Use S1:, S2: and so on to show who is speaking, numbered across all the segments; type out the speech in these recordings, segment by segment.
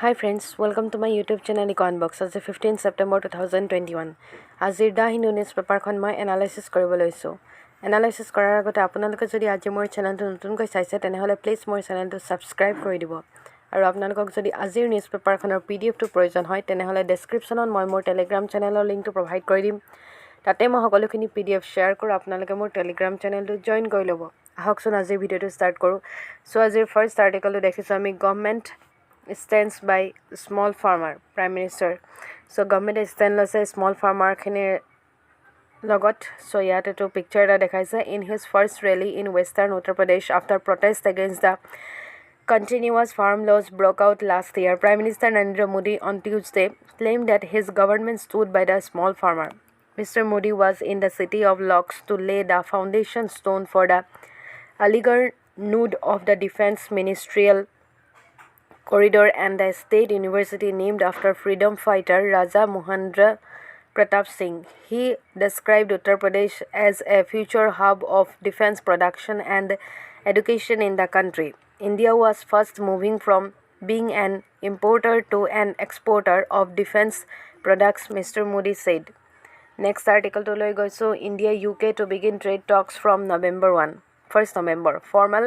S1: Hi friends, welcome to my YouTube channel UNBOX. As 15 September 2021. আজিৰ দা Hindu news পেপাৰখন মই analysis কৰিব লৈছোঁ। এনালাইচিছ কৰাৰ আগতে আপোনালোকে যদি আজি মোৰ চেনেলটো নতুনকৈ চাইছে তেনেহ'লে প্লিজ মোৰ চেনেলটো ছাবস্ক্ৰাইব কৰি দিব। আৰু আপোনালোকক যদি আজিৰ নিউজ পেপাৰখনৰ PDFটো প্ৰয়োজন হয় তেনেহ'লে ডেছক্ৰিপশ্যনত মই মোৰ টেলিগ্ৰাম চেনেলৰ লিংকটো প্ৰভাইড কৰি দিম। তাতে মই সকলোখিনি PDF শ্বেয়াৰ কৰোঁ, আপোনালোকে মোৰ টেলিগ্ৰাম চেনেলটো জইন কৰি ল'ব। আহকচোন আজিৰ ভিডিঅ'টো ষ্টাৰ্ট কৰোঁ। চ' আজিৰ ফাৰ্ষ্ট আৰ্টিকলটো দেখিছোঁ আমি government stands by small farmer, Prime Minister. So government stand লৈছে small farmer খিনিৰ লগত। So ইয়াত এইটো পিকচাৰ এটা দেখাইছে in his first rally in western Uttar Pradesh after protest against the continuous farm laws broke out last year. Prime Minister Narendra Modi on Tuesday claimed that his government stood by the small farmer. Mr. Modi was in the city of Locks to lay the foundation stone for the Aligarh node of the Defence Ministerial Corridor and the State University named after freedom fighter Raja Mohendra Pratap Singh. He described Uttar Pradesh as a future hub of defense production and education in the country. India was first moving from being an importer to an exporter of defense products, Mr. Modi said. Next article to loi goisu India UK to begin trade talks from November 1st November. Formal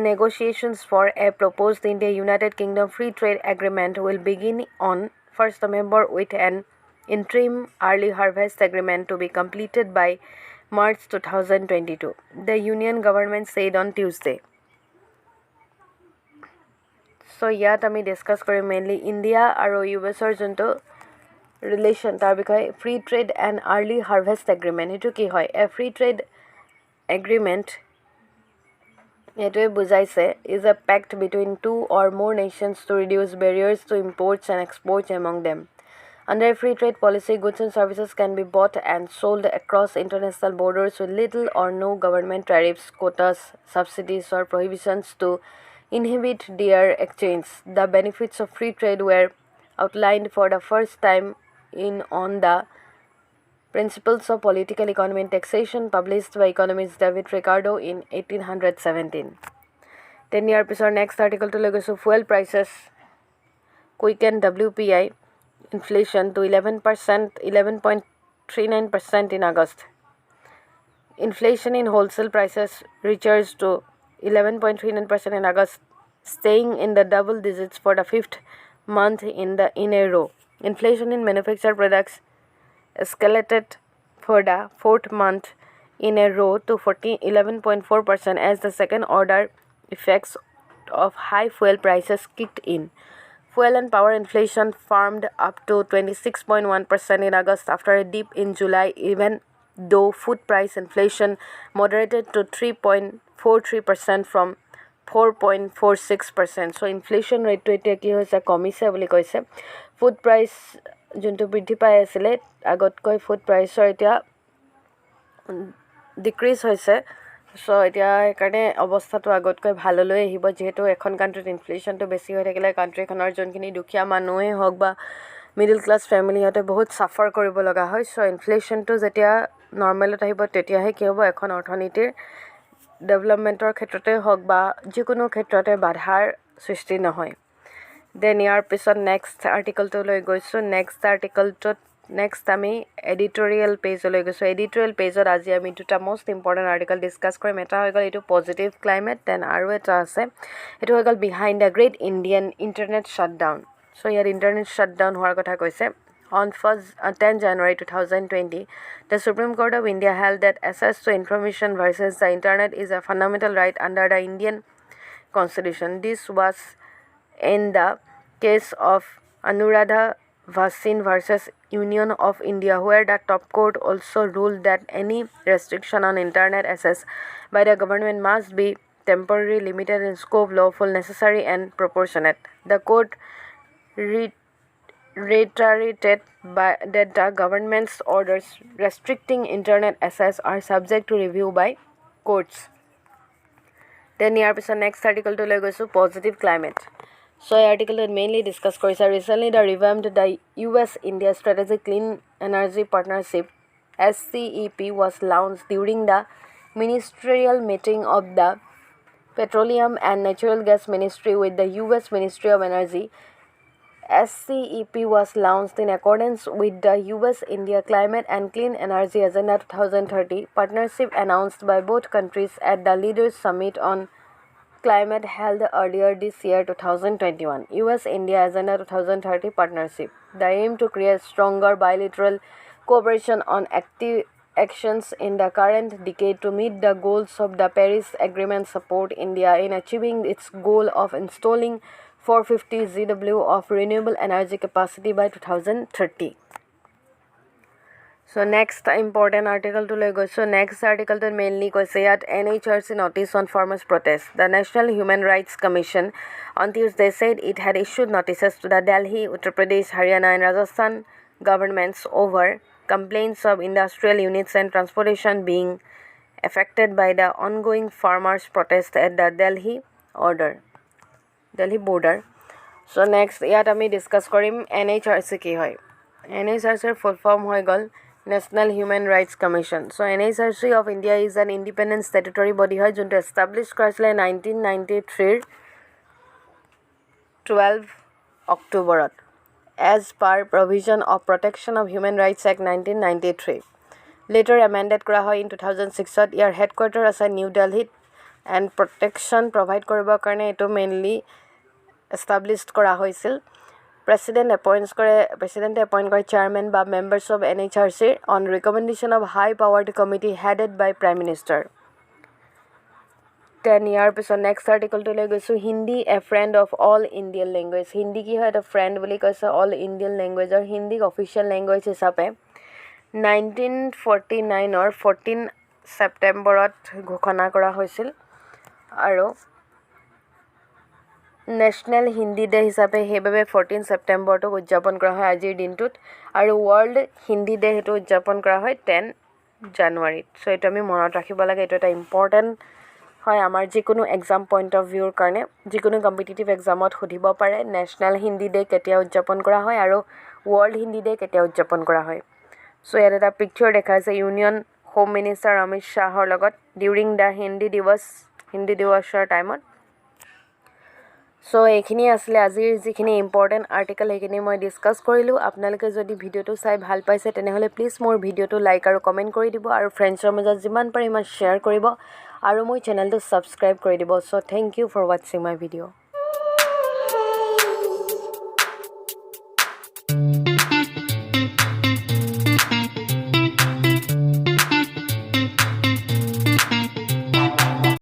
S1: negotiations for a proposed India-United Kingdom free trade agreement will begin on 1st November with an interim early harvest agreement to be completed by March 2022, the Union government said on Tuesday. So yat ami discuss kori mainly India aru USৰ যোনটো relation তাৰ বিষয়ে free trade and early harvest agreement এটো কি হয় a free trade agreement is a pact between two or more nations to reduce barriers to imports and exports among them. Under a free trade policy, goods and services can be bought and sold across international borders with little or no government tariffs, quotas, subsidies, or prohibitions to inhibit their exchange. The benefits of free trade were outlined for the first time on the Principles of Political Economy and Taxation, published by economist David Ricardo in 1817. 10 year pisor next article to legosu fuel prices quicken WPI inflation to 11.39% in August. Inflation in wholesale prices reaches to 11.39% in August, staying in the double digits for the fifth month in a row. Inflation in manufactured products escalated for the fourth month in a row to 11.4% as the second order effects of high fuel prices kicked in. Fuel and power inflation firmed up to 26.1% in August after a dip in July, even though food price inflation moderated to 3.43% from 4.46%. So inflation rate to etia ki hoise komise boli koise. Food price যোনটো বৃদ্ধি পাই আছিলে আগতকৈ food প্ৰাইচৰ এতিয়া decrease হৈছে। চ' এতিয়া সেইকাৰণে অৱস্থাটো আগতকৈ ভাললৈ আহিব, যিহেতু এখন কাণ্ট্ৰিত ইনফ্লেশ্যনটো বেছি হৈ থাকিলে কাণ্ট্ৰিখনৰ যোনখিনি দুখীয়া মানুহেই হওক বা মিডল ক্লাছ ফেমিলি সিহঁতে বহুত ছাফাৰ কৰিব লগা হয়। চ' ইনফ্লেশ্যনটো যেতিয়া নৰ্মেলত আহিব তেতিয়াহে কি হ'ব, এখন অৰ্থনীতিৰ ডেভেলপমেণ্টৰ ক্ষেত্ৰতে হওক বা যিকোনো ক্ষেত্ৰতে বাধাৰ সৃষ্টি নহয়। দেন ইয়াৰ পিছত নেক্সট আৰ্টিকলটো লৈ গৈছোঁ। নেক্সট আমি এডিটৰিয়েল পেজলৈ গৈছোঁ। এডিটৰিয়েল পেজত আজি আমি দুটা মষ্ট ইম্পৰ্টেণ্ট আৰ্টিকল ডিছকাছ কৰিম। এটা হৈ গ'ল এইটো পজিটিভ ক্লাইমেট, দেন আৰু এটা আছে এইটো হৈ গ'ল behind the great Indian internet shutdown. So' ইয়াত ইণ্টাৰনেট শ্বাটডাউন হোৱাৰ কথা কৈছে। On 10 January 2020, the Supreme Court of India held that access to information versus the internet is a fundamental right under the Indian Constitution. This was in the case of Anuradha Vasin versus Union of India, where the top court also ruled that any restriction on internet access by the government must be temporarily limited in scope, lawful, necessary, and proportionate. The court reiterated that the government's orders restricting internet access are subject to review by courts. Then ইয়াৰ পিছত next article to লৈ গৈছোঁ positive climate. So এই আৰ্টিকলটোত mainly discuss কৰিছে recently the revamped the US-India Strategic Clean Energy Partnership SCEP was launched during the ministerial meeting of the Petroleum and Natural Gas Ministry with the US Ministry of Energy. SCEP was launched in accordance with the US-India Climate and Clean Energy Agenda 2030 partnership announced by both countries at the Leaders Summit on Climate held earlier this year 2021. US-India Agenda 2030 partnership. The aim to create stronger bilateral cooperation on actions in the current decade to meet the goals of the Paris Agreement support India in achieving its goal of installing 450 GW of renewable energy capacity by 2030. So next important article to lego. So next article to mainly koise yat NHRC notice on farmers protest. The National Human Rights Commission on Tuesday said it had issued notices to the Delhi, Uttar Pradesh, Haryana and Rajasthan governments over complaints of industrial units and transportation being affected by the ongoing farmers protest at the Delhi border. So next yat ami discuss korim NHRC ki hoy. NHRC full form hoy gol National Human Rights Commission. So NHRC of India is an independent statutory body hoy junto established korasile 1993 12 October as per provision of Protection of Human Rights Act 1993. Later amended kora hoy in 2006 ot year headquarter আছে New Delhi and protection provide koribar karone eto mainly established kora hoisil. President appoint kore chairman ba members of NHRC on recommendation of high powered committee headed by Prime Minister. 10 year piso next article to le goisu Hindi a friend of all Indian language. Hindi ki hoy a friend boli koise all Indian language or Hindi official language hisabe 1949 or 14 September ot ghokona kora hoisil aro National Hindi Day hisabe hebabe 14 September to udjapon kora hoy ajir dintut aru World Hindi Day hetu udjapon kora hoy 10 January. So eto ami monot rakhibo lage, eto eta important hoy amar jikunu exam point of view karone jikunu competitive exam ot hudibo pare National Hindi Day ketia udjapon kora hoy aru World Hindi Day ketia udjapon kora hoy. So here eta picture dekhaise Union Home Minister Amit Shahor logot during the Hindi Divasor time ot. So ekhini asle azir jikhini important article ekhini moi discuss korilu. Apnaloke jodi video to sai bhal paise tenehole please more video to like aru comment kori dibo aru friends or major jiman pare iman share koribo aru moi channel to subscribe kori dibo. So thank you for watching my video.